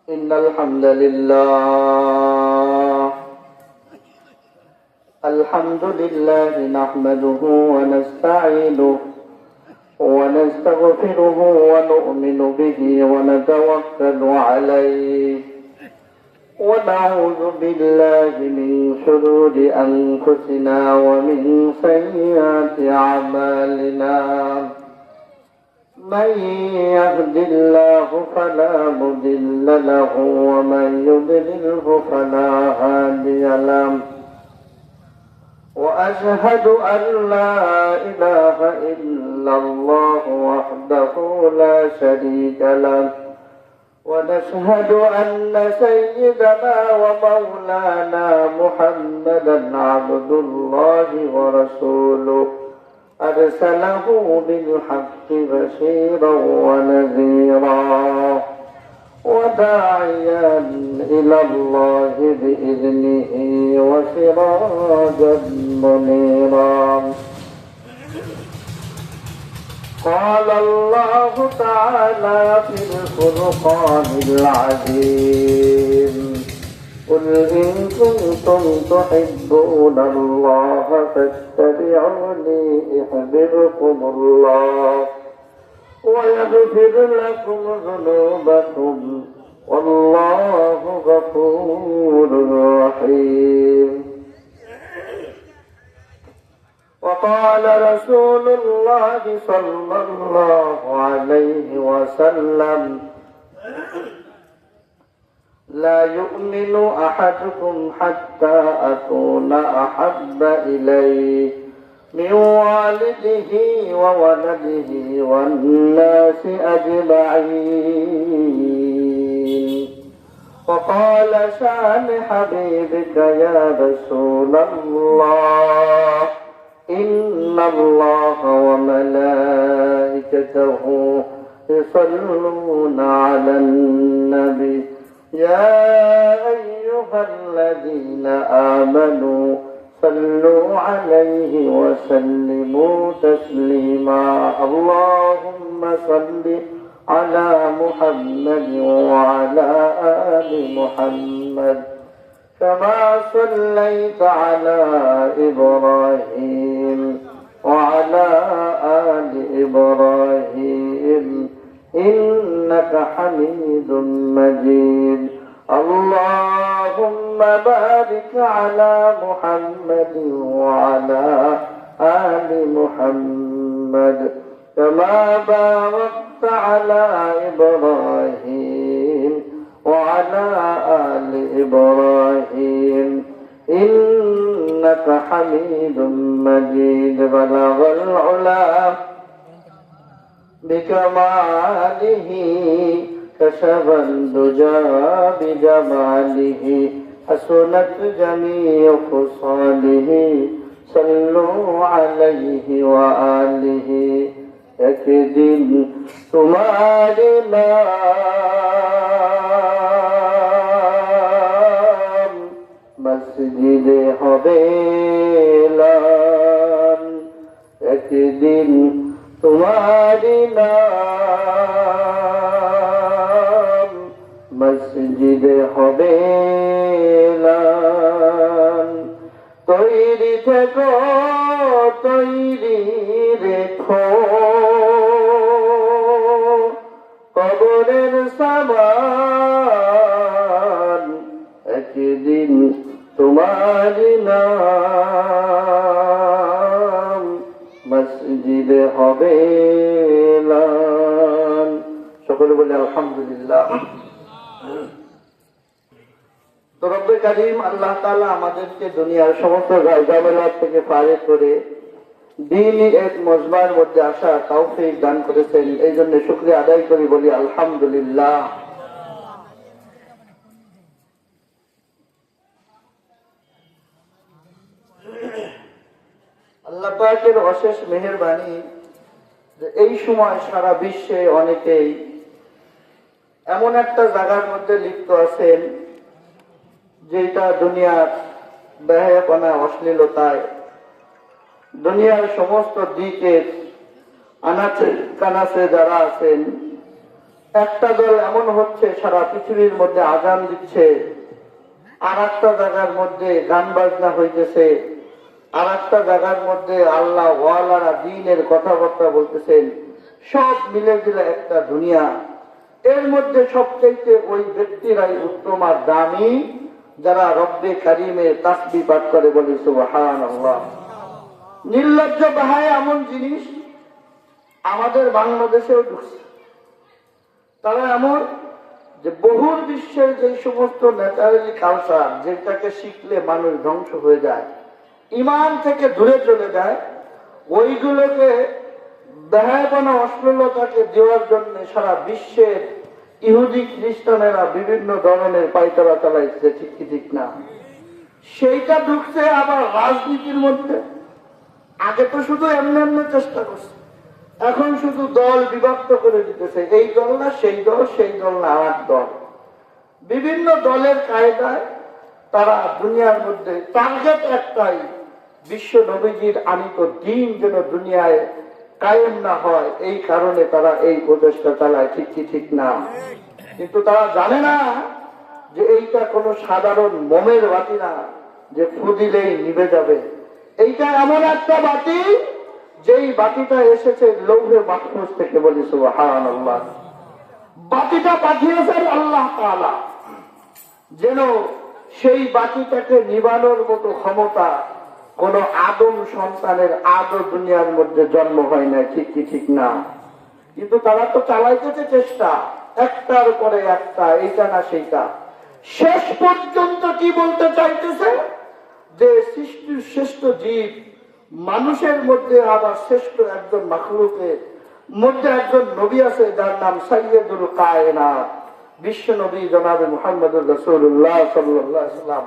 إن الحمد لله نحمده ونستعينه ونستغفره ونؤمن به ونتوكل عليه ونعوذ بالله من شرور أنفسنا ومن سيئات أعمالنا من يهد الله فلا مضل له ومن يضلله فلا هادي له وأشهد أن لا إله إلا الله وحده لا شريك له ونشهد أن سيدنا ومولانا محمدا عبد الله ورسوله أرسله بالحق بشيرا ونذيرا وداعيا إلى الله بإذنه وسراجا منيرا قال الله تعالى في الفرقان العظيم قل إن كنتم تحبون الله فاتبعوني يحببكم الله ويغفر لكم ذنوبكم والله غفور رحيم وقال رسول الله صلى الله عليه وسلم لا يؤمن أحدكم حتى أكون أحب إليه من والده وولده والناس أجمعين وقال شان حبيبك يا رسول الله إن الله وملائكته يصلون على النبي يا أيها الذين آمنوا صلوا عليه وسلموا تسليما اللهم صل على محمد وعلى آل محمد كما صليت على إبراهيم وعلى آل إبراهيم إنك حميد مجيد اللهم بارك على محمد وعلى آل محمد كما باركت على إبراهيم وعلى آل إبراهيم إنك حميد مجيد بلغ العلا بكماله كشف الدجى بجماله حسنت جميع خصاله صلوا عليه وآله একদিন তোমার নাম মসজিদে হবে এলান একদিন তোমার নাম মসজিদে হবে এলান তৈরি থেকো তৈরি রেখো কবরের সামান একদিন তোমার নাম মসজিদে হবে এলান সকলে বলে আলহামদুলিল্লাহ। তো রব্বে কারীম আল্লাহ তাআলা আমাদেরকে দুনিয়ার সমস্ত ঝামেলা থেকে পারে করে দ্বীনি এক মজমার মধ্যে আসা তৌফিক দান করেছেন, এই জন্য শুকরিয়া আদায় করি, বলি আলহামদুলিল্লাহ। আল্লাহ পাকের অশেষ মেহেরবানি যে এই সময় সারা বিশ্বে অনেকেই এমন একটা জায়গার মধ্যে লিপ্ত আছেন যেটা দুনিয়ার বেহায়াপনা অশ্লীলতায় দুনিয়ার সমস্ত দিকের আনাচে কানাচে যারা আছেন একটা দল এমন হচ্ছে সারা পৃথিবীর মধ্যে আজান দিচ্ছে, আর একটা জায়গার মধ্যে গান বাজনা হইতেছে, আর একটা জায়গার মধ্যে আল্লাহ ওয়ালারা দ্বীনের কথাবার্তা বলতেছেন। সব মিলে দিলে একটা দুনিয়া। এর মধ্যে সবচেয়ে ওই ব্যক্তিরাই উত্তম আর দামি যারা রব্বে কারিমের তাসবিহ পাঠ করে, বলে সুবহানাল্লাহ। নির্লজ্জ বাহায় এমন জিনিস আমাদের বাংলাদেশেও ঢুকছে। তারা এমন যে বহুর বিশ্বের যে সমস্ত ন্যাচারালি কালচার, যেটাকে শিখলে মানুষ ধ্বংস হয়ে যায়, ইমান থেকে দূরে চলে যায়, ওইগুলোকে বেহায়াপনা অশ্লীলতাকে দেওয়ার জন্য সারা বিশ্বের ইহুদি খ্রিস্টানেরা বিভিন্ন ধরনের পায়তারা চালাইছে, ঠিক কি ঠিক না? সেইটা ঢুকছে আবার রাজনীতির মধ্যে। আগে তো শুধু এমনি এমনি চেষ্টা করছে, এখন শুধু দল বিভক্ত করে দিতেছে, এই দল না সেই দল, সেই দল না আর দল। বিভিন্ন দলের কায়দায় তারা দুনিয়ার মধ্যে টার্গেট একটাই, বিশ্ব নবীজির আনিত দিন যেন দুনিয়ায় কায়েম না হয়, এই কারণে তারা এই প্রচেষ্টা চালায়, ঠিক কি ঠিক না? কিন্তু তারা জানে না যে এইটা কোনো সাধারণ মোমের বাতি না যে ফু দিলেই নিভে যাবে। এইটা এমন একটা বাতি যেই বাতিটা এসেছে লৌহে মাহফুজ থেকে, বলি সুবহানাল্লাহ। বাতিটা পাঠিয়েছেন আল্লাহ তাআলা, যেন সেই বাতিটাকে নিবানোর মতো ক্ষমতা কোন আদম সন্তানের আদৌ দুনিয়ার মধ্যে জন্ম হয় না, ঠিক কি ঠিক না? কিন্তু তারা তো চালাইতেছে চেষ্টা, একটার পরে একটা, এইটা না সেইটা। শেষ পর্যন্ত কি বলতে চাইতেছে যে সৃষ্টির শ্রেষ্ঠ জীব মানুষের মধ্যে আবার শ্রেষ্ঠ একজন মাখলুকের মধ্যে একজন নবী আছে, যার নাম সাইয়্যিদুল কায়নাত, বিশ্ব নবী জনাবে মুহাম্মদুর রাসূলুল্লাহ সাল্লাল্লাহু আলাইহি ওয়াসাল্লাম।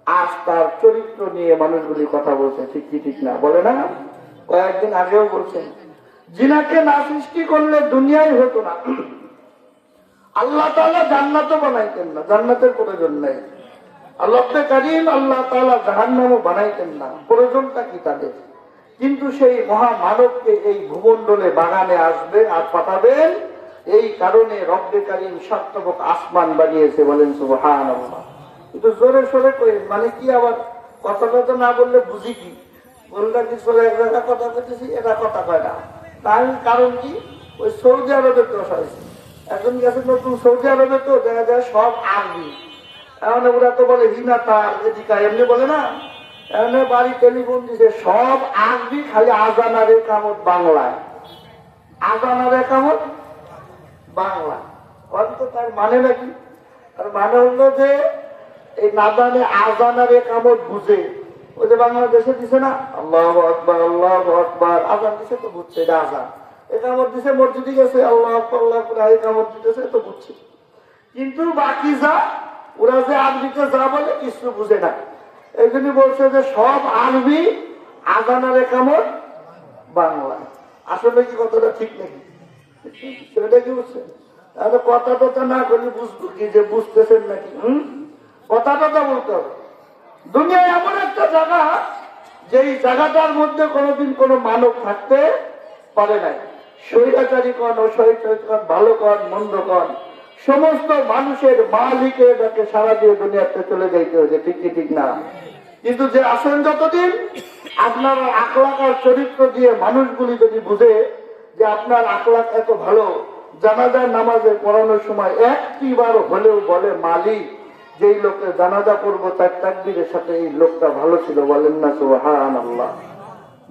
আজ তার চরিত্র নিয়ে মানুষগুলি কথা বলছে, ঠিক কি ঠিক না? বলে না? কয়েকদিন আগেও বলছেন, জিনাকে না সৃষ্টি করলে দুনিয়াই হতো না। আল্লাহ তাআলা জান্নাতও বানাইতেন না, জান্নাতের প্রয়োজন নাই। আল্লাহ কারীম আল্লাহ তাআলা জাহান্নামও বানাইতেন না, প্রয়োজনটা কি তাদের? কিন্তু সেই মহামানবকে এই ভূমণ্ডলে বাগানে আসবে আর পাঠাবেন, এই কারণে রব্বে কারীম সার্থক আসমান বানিয়েছে, বলেন সুবহানাল্লাহ। কিন্তু জোরে সোরে কই, মানে কি আবার কথা না বললে বুঝি কি? বললে কি চলে এক জায়গা কথা বলতেছি, এটা কথা কয় না। তার কারণ কি? ওই সৌদি আরবে তো হয়েছে, এখন গেছে নতুন সৌদি আরবে, তো দেখা যায় সব আরবি। এখন ওরা তো বলে হিনা তার এদিকা, এমনি বলে না, এমনি বাড়ি টেলিফোন দিছে, সব আরবি, খালি আজানার একামত বাংলায়, আজানার একামত বাংলা। অন্ত তার মানে নাকি? আর মানে হলো যে এই না জানে আজানার একামত বুঝে, ওই যে বাংলাদেশে দিছে না আল্লাহু আকবার আল্লাহু আকবার, আজান দিছে তো বুঝছে এটা আজান, একামত দিছে মসজিদে গেছে আল্লাহু আকবার আল্লাহু আকবার একামত দিতেছে তো বুঝছে। কিন্তু বাকি যা ওরা যে আরবিতে যা বলে কিছু বুঝে না। এই জন্য বলছে যে সব আরবি, আজানার একামত বাংলা। আসলে কি কথাটা ঠিক নাকি? সেটা কি বুঝছেন? তাহলে কথা টথা না করলে বুঝবো কি যে বুঝতেছেন নাকি? কথা টথা বলতে হবে। দুনিয়ায় এমন একটা জায়গা, যেই জায়গাটার মধ্যে কোনোদিন কোনো মানব থাকতে পারে নাই। স্বৈরাচারী কন, অস্বৈরাচারী কন, ভালো কন, মন্দ কন, সমস্ত মানুষের মালিকে তাকে সারা দিয়ে দুনিয়াতে চলে যাইতে হয়েছে, ঠিক কি ঠিক না? কিন্তু যে আসেন যতদিন, আপনার আখলাক আর চরিত্র দিয়ে মানুষগুলি যদি বুঝে যে আপনার আখলাক এত ভালো, জানাজার নামাজে পড়ানোর সময় একটিবার হলেও বলে মালিক, যেই লোকের জানাজা পড়বো তার তাকবীরের সাথে এই লোকটা ভালো ছিল, বলেন না সুবহানাল্লাহ।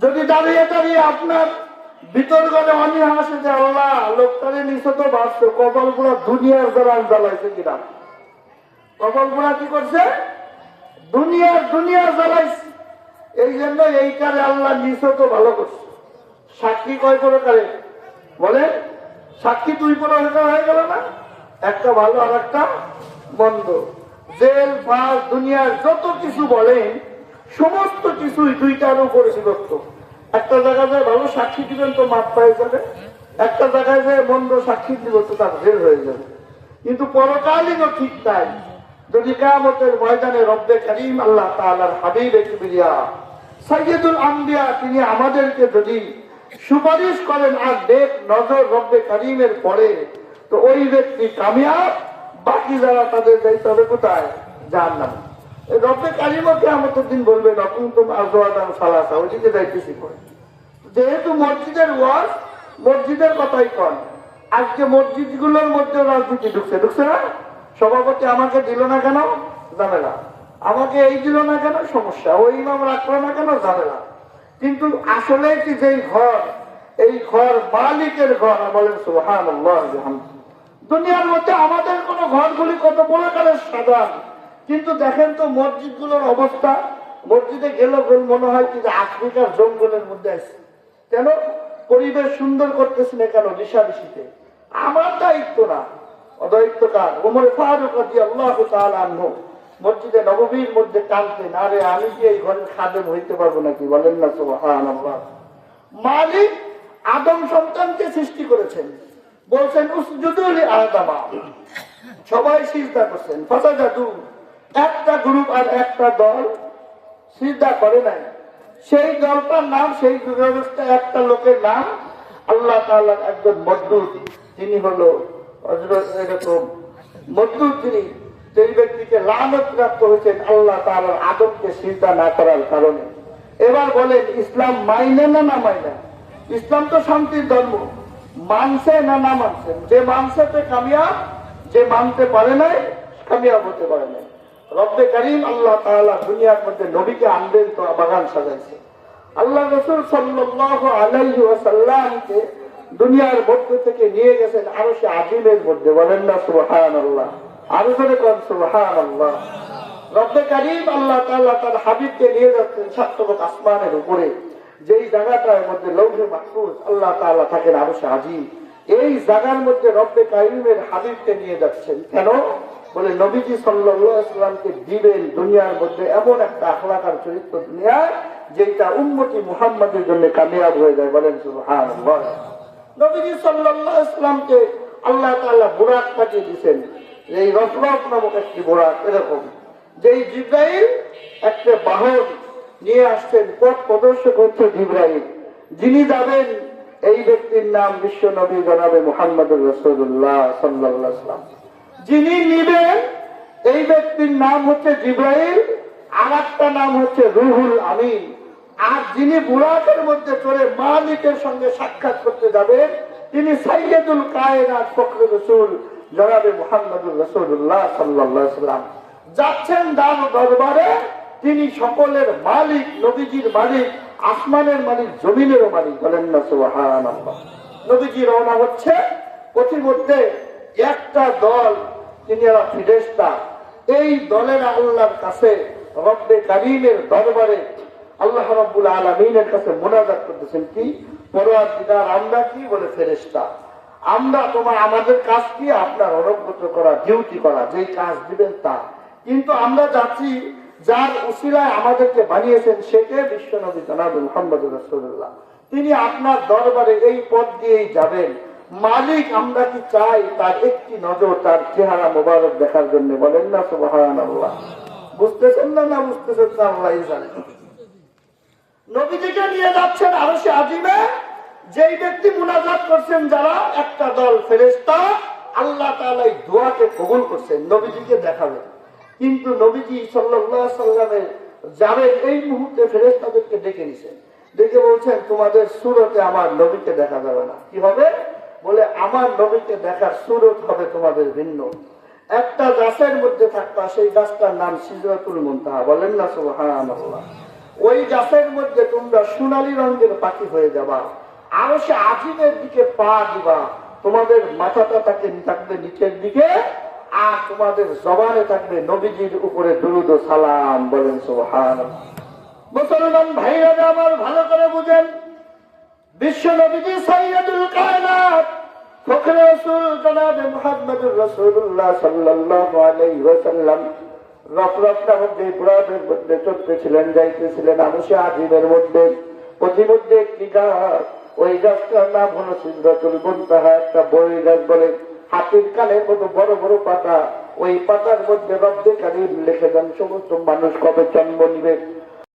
যদি দাঁড়িয়ে দাঁড়িয়ে আপনার ভিতর গলে অনীহা আসে যে আল্লাহ লোকটারে নিচে তো বাঁচতো, কপাল গুলা দুনিয়ার জ্বালান জ্বালাইছে কিনা, কপাল গুলা কি করছে? দুনিয়ার জ্বালাইছে। এই জন্য এইটারে আল্লাহ নিচে তো ভালো করছে। সাক্ষী কয় প্রকারে বলেন? সাক্ষী দুই প্রকার হয়ে গেল না, একটা ভালো আর একটা মন্দ। জেল ফাঁস দুনিয়ার যত কিছু বলেন, সমস্ত কিছুই দুইটার উপরে বিভক্ত। একটা জায়গায় যায় ভালো সাক্ষী দিবেন তো মাপ পায়ে যাবে, একটা জায়গায় যায় মন্দ সাক্ষী দিব তো তার জেল হয়ে যাবে। কিন্তু পরকালীনও ঠিক তাই। যদি কিয়ামতের ময়দানে রব্বে কারীম আল্লাহ তাআলার হাবিব কিবরিয়া সাইয়্যিদুল আম্বিয়া তিনি আমাদেরকে যদি সুপারিশ করেন আর নেক নজর রব্বে কারীমের পড়ে, তো তো ওই ব্যক্তি কামিয়াব, বাকি যারা তাদের যাইতে হবে কোথায়? জাহান্নামে। রব্বে কারিমকে আমাদের দিন বলবে রকম তুমি আজওয়াজান সালাসা, ওইদিকে যাইতেছি করে। যেহেতু মসজিদের ওয়াজ, মসজিদের কথাই কন। আজকে মসজিদগুলোর মধ্যে রাজনীতি ঢুকছে না? সভাপতি আমাকে দিল না কেন? ঝামেলা। আমাকে এই দিল না কেন? সমস্যা। ওই ইমাম রাখলো না কেন? ঝামেলা। কিন্তু আসলে কি যেই ঘর, এই ঘর মালিকের ঘর, বলেন সুবহানাল্লাহ। দুনিয়ার মধ্যে আমাদের কোন ঘরগুলি কত প্রকারের সাজান, কিন্তু দেখেন তো মসজিদগুলোর অবস্থা। মসজিদে গেলে মনে হয় কি যে আফ্রিকার জঙ্গলের মধ্যে আছে। কেন? পরিবেশ সুন্দর করতেছি না কেন? ঋষাঋষিতে আমার দায়িত্ব না, অদায়িত্ব কার? ওমর ফারুক রাদিয়াল্লাহু তাআলা আনহু মসজিদে নববীর মধ্যে কাঁদতেন, আরে আমি কি এই ঘরের খাদেম হইতে পারবো নাকি? বলেন না সুবহানাল্লাহ। মালিক আদম সন্তানকে সৃষ্টি করেছেন, বলছেন উসজুদু লি আদমা, সবাই সিজদা করছেন। ফাসাজাদু, একটা গ্রুপ আর একটা দল সিজদা করে নাই। সেই দলটার নাম, সেই ব্যবস্থা একটা লোকের নাম আল্লাহ তাআলার একজন মদ্দুদ, তিনি হলো হযরত এরকম মদ্দুদ, তিনি সেই ব্যক্তিকে লানত প্রাপ্ত হয়েছেন আল্লাহ তাআলার আদমকে সিজদা না করার কারণে। এবার বলেন ইসলাম মাইনে না না মাইনে? ইসলাম তো শান্তির ধর্ম, মানছে না না মানছেন? যে মানছে তে কামিয়াব, যে মানতে পারে নাই কামিয়াব হতে পারে নাই। রব্বে কারীম আল্লাহ তাআলা দুনিয়ার মধ্যে নবীকে আনবেন তো বাগান সাজাইছে। আল্লাহ রাসূল সাল্লাল্লাহু আলাইহি ওয়াসাল্লামকে দুনিয়ার মধ্যে থেকে নিয়ে গেছেন আরশে আজিমের মধ্যে। বলেন না সুবহানাল্লাহ। আরো জোরে কোন সুবহানাল্লাহ। রব্বে কারীম আল্লাহ তাআলা তার হাবিবকে নিয়ে যাচ্ছেন সাতবক আসমানের উপরে, যেই জায়গাটার মধ্যে লৌহে মাহফুজ, আল্লাহ তাআলা থাকেন আরশে আজিম। এই জায়গার মধ্যে রব্বে কারীমের হাবিবকে নিয়ে যাচ্ছেন কেন? বলে নবীজি সাল্লাল্লাহু আলাইহি ওয়াসাল্লামকে দিবেন দুনিয়ার মধ্যে এমন একটা আখলাক আর চরিত্র দুনিয়ায়, যেটা উম্মতি মুহাম্মাদের জন্য কামিয়াব হয়ে যায়। বলেন সুবহানাল্লাহ। নবীজি সাল্লাল্লাহু আলাইহি ওয়াসাল্লামকে আল্লাহ তাআলা বুরাক পাঠিয়ে দিয়েছেন, এই রফরফ নামক একটি বুরাক, এরকম যেই জিবরাইল একটা বাহন নিয়ে আসছেন, পথ প্রদর্শক হচ্ছে জিবরাইল। যিনি যাবেন এই ব্যক্তির নাম বিশ্ব নবী জনাবে মুহাম্মদুর রাসূলুল্লাহ সাল্লাল্লাহু আলাইহি ওয়াসাল্লাম। যিনি নিবেন এই ব্যক্তির নাম হচ্ছে জিবরাইল, আর একটা নাম হচ্ছে রুহুল আমিন। আর যিনি বুরাকের মধ্যে চড়ে মালিকের সঙ্গে সাক্ষাৎ করতে যাবেন, তিনি সাইয়্যিদুল কায়নাত ফখরুর রাসূল জনাবে মুহাম্মদুর রাসূলুল্লাহ সাল্লাল্লাহু আলাইহি ওয়াসাল্লাম যাচ্ছেন দান দরবারে। তিনি সকলের মালিক, নবীজির মালিক, আসমানের মালিক, জমিনেরও মালিক। বলেন না সুবহানাল্লাহ। নবীজি রওনা হচ্ছে, পথিমধ্যে একটা দল, তিনি ফেরেশতা, এই দলের আল্লাহর কাছে রব্বে কারীমের দরবারে আল্লাহ রাব্বুল আলামিনের কাছে মুনাজাত করতেছেন। কি? পরওয়ারদিগার, আমরা কি? বলে ফেরেশতা, আমরা আমাদের কাজ কি? আপনার অনুগত করা, ডিউটি করা, যেই কাজ দিবেন তা। কিন্তু আমরা যাচ্ছি যার উসিলায় আমাদেরকে বানিয়েছেন, সেকে বিশ্বনবী জনাবে মুহাম্মদুর রাসূলুল্লাহ। তিনি আপনার দরবারে এই পথ দিয়েই যাবেন। মালিক আমরা কি চাই তার একটি নজর, তার চেহারা মোবারক দেখার জন্য। বলেন না সুবহানাল্লাহ। বুঝতেছেন না? না বুঝতেছেন না আল্লাহই জানে। নবীজিকে নিয়ে যাচ্ছেন আরশে আজিমে, যেই ব্যক্তি মুনাজাত করছেন, যারা একটা দল ফেরেশতা, আল্লাহ তাআলা এই দোয়াকে কবুল করছেন, নবীজিকে দেখাবেন। কিন্তু নবীজি সাল্লাল্লাহু আলাইহি ওয়াসাল্লামের যাবেন এই মুহূর্তে ফেরেশতাদেরকে ডেকে নিছেন, ডেকে বলছেন তোমাদের সূরতে আমার নবীকে দেখা যাবে না। কি হবে? বলে আমার নবীকে দেখার সূরত হবে তোমাদের ভিন্ন। একটা গাছের মধ্যে থাকবা, সেই গাছটার নাম সিদরাতুল মুনতাহা। বলেন না সুবহানাল্লাহ। ওই গাছের মধ্যে তোমরা সোনালী রঙের পাখি হয়ে যাবা, আরশে আজিমের দিকে পা দিবা, তোমাদের মাথাটা থাকবে নিচের দিকে, আর তোমাদের জবানে থাকবে নবীজির উপরে দুরূদ ও সালাম। বলেন সুবহানাল্লাহ। মুসলমান ভাইরা আমার ভালো করে বুঝেন, বিশ্ব নবীজি সাইয়্যিদুল কায়নাত ফখরে রাসূল জনাবে মুহাম্মদুর রাসূলুল্লাহ সাল্লাল্লাহু আলাইহি ওয়াসাল্লাম রফরফ নামক যে বুরাকের মধ্যে চলতেছিলেন, যাইতেছিলেন আরশে আজিমের মধ্যে। পথিমধ্যে একটি গাছ, ওই গাছটার নাম হলো সিদরাতুল মুনতাহা, একটা বড়ই গাছ। বলে হাতির কানের মতো বড় বড় পাতা, ওই পাতার মধ্যে রব্বে কারীম লিখে দেন সমস্ত মানুষ কবে জন্ম নিবে,